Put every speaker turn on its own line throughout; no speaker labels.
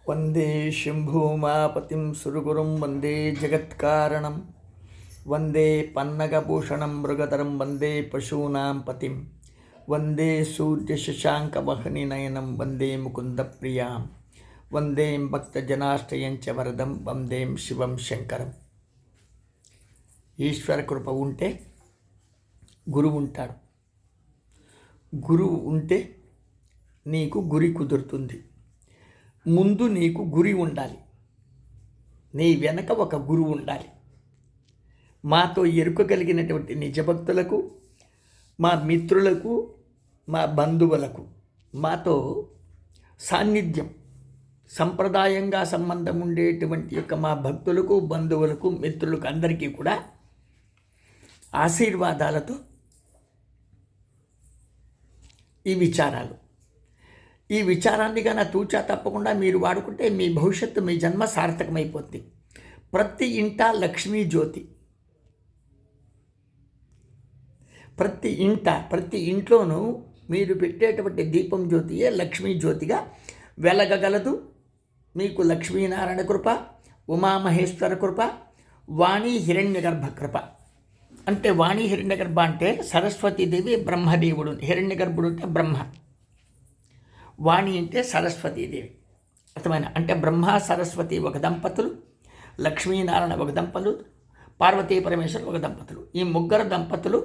వందే శంభూమాపతిం సురగురుం వందే జగత్కారణం వందే పన్నగభూషణం మృగధరం వందే పశూనాం పతిం వందే సూర్యశశాంకవహనినయనం వందే ముకుందప్రియాం వందేం భక్తజనాశ్రయం చ వరదం వందేం శివం శంకరం. ఈశ్వర కృప ఉంటే గురువు ఉంటాడు. గురువు ఉంటే నీకు గురి కుదురుతుంది. ముందు నీకు గురి ఉండాలి, నీ వెనక ఒక గురువు ఉండాలి. మాతో ఎరుకగలిగినటువంటి నిజభక్తులకు, మా మిత్రులకు, మా బంధువులకు, మాతో సాన్నిధ్యం సంప్రదాయంగా సంబంధం ఉండేటువంటి యొక్క మా భక్తులకు, బంధువులకు, మిత్రులకు అందరికీ కూడా ఆశీర్వాదాలతో ఈ విచారాన్ని కన్నా తూచా తప్పకుండా మీరు వాడుకుంటే మీ భవిష్యత్తు, మీ జన్మ సార్థకమైపోద్ది. ప్రతి ఇంట లక్ష్మీ జ్యోతి, ప్రతి ఇంట్లోనూ మీరు పెట్టేటువంటి దీపం జ్యోతియే లక్ష్మీ జ్యోతిగా వెలగగలదు. మీకు లక్ష్మీనారాయణ కృప, ఉమామహేశ్వర కృప, వాణి హిరణ్యగర్భ కృప. అంటే వాణి హిరణ్యగర్భ అంటే సరస్వతీదేవి, బ్రహ్మదేవుడు. హిరణ్యగర్భుడు అంటే బ్రహ్మ, వాణి అంటే సరస్వతీదేవి. అర్థమైన అంటే బ్రహ్మ సరస్వతి ఒక దంపతులు, లక్ష్మీనారాయణ ఒక దంపతులు, పార్వతీ పరమేశ్వరు ఒక దంపతులు. ఈ ముగ్గురు దంపతులు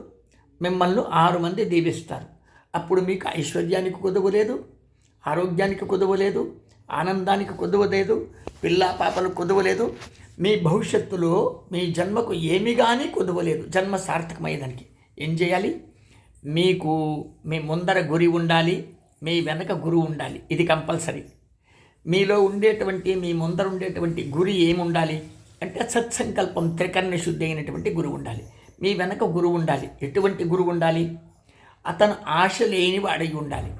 మిమ్మల్ని 6 మంది దీవిస్తారు. అప్పుడు మీకు ఐశ్వర్యానికి కొదువు లేదు, ఆరోగ్యానికి కొదువు లేదు, ఆనందానికి కొదువు లేదు, పిల్లా పాపలకు కొదువు లేదు. మీ భవిష్యత్తులో మీ జన్మకు ఏమి కానీ కొదువు లేదు. జన్మ సార్థకమయ్యేదానికి ఏం చేయాలి? మీకు మీ ముందర గురి ఉండాలి, మీ వెనక గురువు ఉండాలి. ఇది కంపల్సరీ. మీలో ఉండేటువంటి, మీ ముందర ఉండేటువంటి గురి ఏముండాలి అంటే సత్సంకల్పం, త్రికరణ శుద్ధి అయినటువంటి గురువు ఉండాలి. మీ వెనక గురువు ఉండాలి. ఎటువంటి గురువు ఉండాలి? అతను ఆశ లేనివాడై ఉండాలి.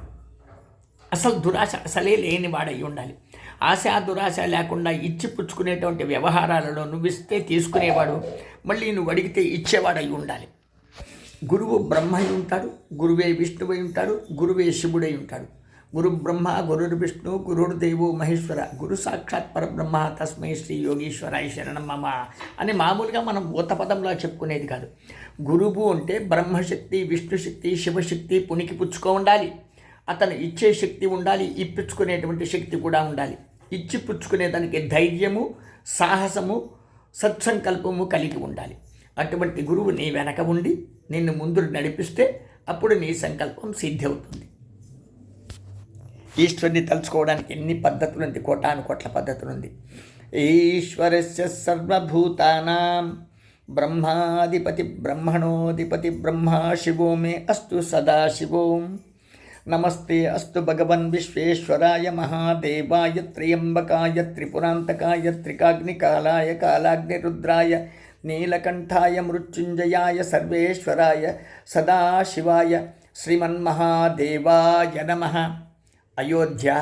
అసలు దురాశ అసలే లేనివాడై ఉండాలి. ఆశ దురాశ లేకుండా ఇచ్చి పుచ్చుకునేటువంటి వ్యవహారాలలో నువ్వు ఇస్తే తీసుకునేవాడు, మళ్ళీ నువ్వు అడిగితే ఇచ్చేవాడై ఉండాలి. గురువు బ్రహ్మ అయి ఉంటాడు, గురువే విష్ణువై ఉంటాడు, గురువే శివుడై ఉంటాడు. గురు బ్రహ్మ, గురుర్ విష్ణు, గురుర్ దేవో మహేశ్వర, గురు సాక్షాత్ పరబ్రహ్మ, తస్మై శ్రీ యోగీశ్వరాయ శరణం మమ అని మామూలుగా మనం ఊతపదంలో చెప్పుకునేది కాదు. గురువు అంటే బ్రహ్మశక్తి, విష్ణుశక్తి, శివశక్తి పునికి పుచ్చుకో ఉండాలి. అతను ఇచ్చే శక్తి ఉండాలి, ఇప్పించుకునేటువంటి శక్తి కూడా ఉండాలి. ఇచ్చి పుచ్చుకునేదానికి ధైర్యము, సాహసము, సత్సంకల్పము కలిగి ఉండాలి. అటువంటి గురువు నీ వెనక ఉండి నిన్ను ముందు నడిపిస్తే అప్పుడు నీ సంకల్పం సిద్ధి అవుతుంది. ఈశ్వరుని తలుచుకోవడానికి ఎన్ని పద్ధతులు ఉంది, కోటాను కోట్ల పద్ధతులు ఉంది. ఈశ్వరస్య సర్వభూతానాం బ్రహ్మాధిపతి బ్రహ్మణోధిపతి బ్రహ్మా శివో మే అస్తు సదాశివోం. నమస్తే అస్తు భగవన్ విశ్వేశ్వరాయ మహాదేవాయ త్ర్యంబకాయ త్రిపురాంతకాయ త్రికాగ్నికాలాయ కాలాగ్నిరుద్రాయ నీలకంఠాయ మృత్యుంజయాయ సర్వేశ్వరాయ సదాశివాయ శ్రీమన్మహాదేవాయ నమః. अयोध्या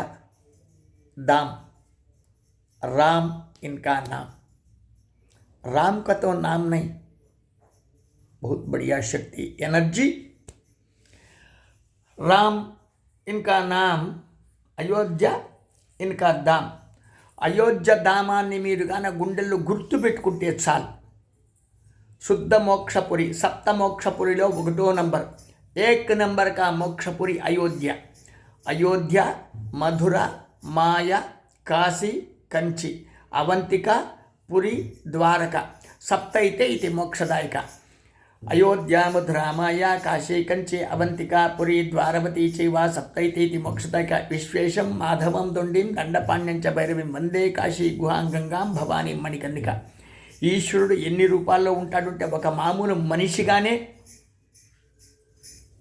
धाम, राम इनका नाम. राम का तो नाम नहीं, बहुत बढ़िया शक्ति, एनर्जी. राम इनका नाम, अयोध्या इनका धाम. అయోధ్య ధామాన్ని మీరు కానీ గుండెల్లో గుర్తు పెట్టుకుంటే చాలు. శుద్ధ మోక్షపురి, సప్త మోక్షపురిలో 1వ నంబర్, 1 నంబర్ కా మోక్షపురి అయోధ్య. అయోధ్య, మధుర, మాయ, కాశీ, కంచి, అవంతిక, పురి, ద్వారక. సప్త అయితే ఇది మోక్షదాయక. అయోధ్య, మధుర, మాయ, కాశీ, కంచి, అవంతిక, పురి, ద్వారవతి చైవ సప్తైతే ఇది మోక్షదాయక. విశ్వేశం మాధవం దొండిం దండపాణ్యం చ భైరవిం వందే కాశీ గుహాంగంగాం భవానీ మణికర్ణిక. ఈశ్వరుడు ఎన్ని రూపాల్లో ఉంటాడంటే ఒక మామూలు మనిషిగానే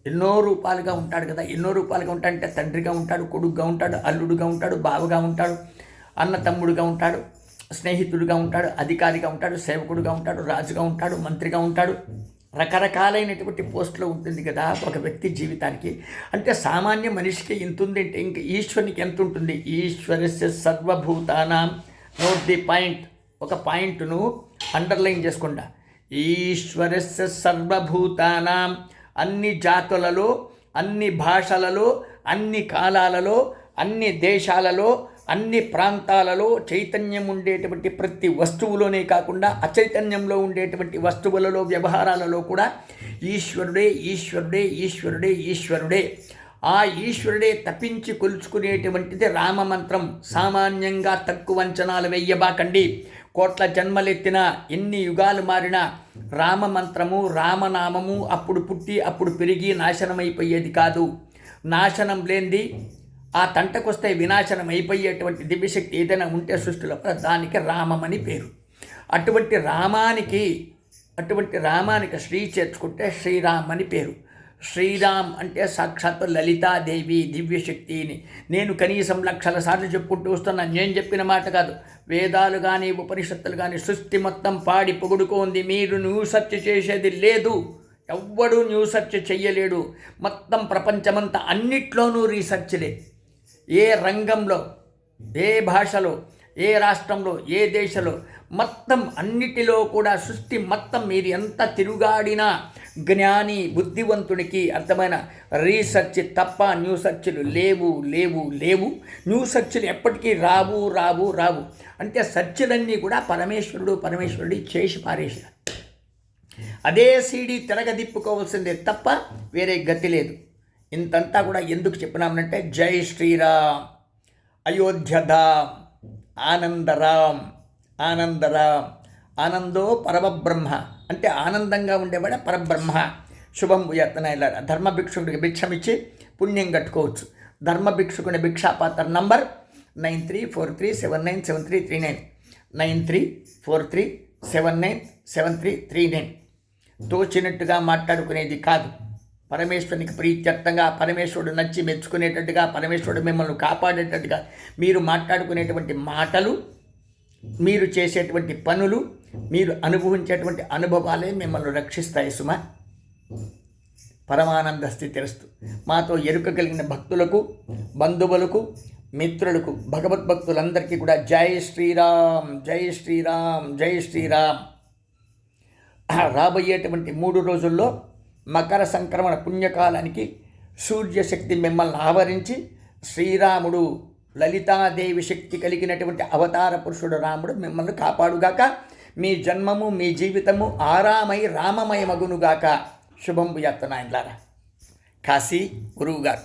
ఎన్నో రూపాలుగా ఉంటాడు కదా. ఎన్నో రూపాలుగా ఉంటాడంటే తండ్రిగా ఉంటాడు, కొడుకుగా ఉంటాడు, అల్లుడుగా ఉంటాడు, బావగా ఉంటాడు, అన్న తమ్ముడుగా ఉంటాడు, స్నేహితుడిగా ఉంటాడు, అధికారిగా ఉంటాడు, సేవకుడుగా ఉంటాడు, రాజుగా ఉంటాడు, మంత్రిగా ఉంటాడు. రకరకాలైనటువంటి పోస్టులో ఉంటుంది కదా ఒక వ్యక్తి జీవితానికి. అంటే సామాన్య మనిషికి ఇంత ఉంది అంటే ఇంకా ఈశ్వరునికి ఎంత ఉంటుంది? ఈశ్వరస్య సర్వభూతానాం. నోట్ ది పాయింట్, ఒక పాయింట్ను అండర్లైన్ చేసుకుంటా. ఈశ్వరస్య సర్వభూతానాం, అన్ని జాతులలో, అన్ని భాషలలో, అన్ని కాలాలలో, అన్ని దేశాలలో, అన్ని ప్రాంతాలలో చైతన్యం ఉండేటువంటి ప్రతి వస్తువులోనే కాకుండా అచైతన్యంలో ఉండేటువంటి వస్తువులలో వ్యవహారాలలో కూడా ఈశ్వరుడే ఈశ్వరుడే ఈశ్వరుడే ఈశ్వరుడే. ఆ ఈశ్వరుడే తప్పించి కొలుచుకునేటువంటిది రామమంత్రం. సామాన్యంగా తక్కువ అంచనాలు వెయ్యబాకండి. కోట్ల జన్మలెత్తిన ఎన్ని యుగాలు మారినా రామమంత్రము రామనామము అప్పుడు పుట్టి అప్పుడు పెరిగి నాశనమైపోయేది కాదు. నాశనం లేనిది ఆ తంటకొస్తే వినాశనం అయిపోయేటువంటి దివ్యశక్తి ఏదైనా ఉంటే సృష్టిలో దానికి రామమని పేరు. అటువంటి రామానికి శ్రీ చేర్చుకుంటే శ్రీరామ్ అని పేరు. శ్రీరామ్ అంటే సాక్షాత్తు లలితాదేవి దివ్యశక్తిని. నేను కనీసం లక్షల సార్లు చెప్పుకుంటూ వస్తున్నాను. నేను చెప్పిన మాట కాదు. వేదాలు కానీ ఉపనిషత్తులు కానీ సృష్టి మొత్తం పాడి పొగుడుకోంది. మీరు న్యూ సెర్చ్ చేసేది లేదు. ఎవ్వడూ న్యూ సెర్చ్ చెయ్యలేడు. మొత్తం ప్రపంచమంతా అన్నిట్లోనూ రీసెర్చ్లే. ఏ రంగంలో, ఏ భాషలో, ఏ రాష్ట్రంలో, ఏ దేశంలో, మొత్తం అన్నిటిలో కూడా సృష్టి మొత్తం మీరు ఎంత తిరుగాడినా జ్ఞాని బుద్ధివంతుడికి అర్థమైన రీసెర్చ్ తప్ప న్యూ సెర్చ్లు లేవు లేవు లేవు. న్యూ సెర్చ్లు ఎప్పటికీ రావు రావు రావు. అంటే సెర్చ్లన్నీ కూడా పరమేశ్వరుడు చేసి పారేసారు. అదే సీడీ తిరగదిప్పుకోవాల్సిందే తప్ప వేరే గతి లేదు. ఇంతంతా కూడా ఎందుకు చెప్పినామనంటే జై శ్రీరామ్, అయోధ్యధామ్, ఆనందరామ్, ఆనందో పరమబ్రహ్మ. అంటే ఆనందంగా ఉండేవాడే పరబ్రహ్మ. శుభం యత్న ధర్మభిక్షుడికి భిక్షమిచ్చి పుణ్యం కట్టుకోవచ్చు. ధర్మభిక్షుకుని భిక్షాపాత్ర నంబర్ 9343797339 9343797339. తోచినట్టుగా మాట్లాడుకునేది కాదు. పరమేశ్వరునికి ప్రీత్యర్థంగా, పరమేశ్వరుడు నచ్చి మెచ్చుకునేటట్టుగా, పరమేశ్వరుడు మిమ్మల్ని కాపాడేటట్టుగా మీరు మాట్లాడుకునేటువంటి మాటలు, మీరు చేసేటువంటి పనులు, మీరు అనుభవించేటువంటి అనుభవాలే మిమ్మల్ని రక్షిస్తాయి సుమా. పరమానంద స్థితిరస్తు. మాతో ఎరుక కలిగిన భక్తులకు, బంధువులకు, మిత్రులకు, భగవద్భక్తులందరికీ కూడా జై శ్రీరామ్, జై శ్రీరామ్, జై శ్రీరామ్. రాబోయేటువంటి 3 రోజుల్లో మకర సంక్రమణ పుణ్యకాలానికి సూర్యశక్తి మిమ్మల్ని ఆవరించి శ్రీరాముడు లలితాదేవి శక్తి కలిగినటువంటి అవతార పురుషుడు రాముడు మిమ్మల్ని కాపాడుగాక. మీ జన్మము మీ జీవితము ఆరామై రామమయమగునుగాక. శుభం భూయాత్ నాయనలారా. కాశీ గురువుగారు.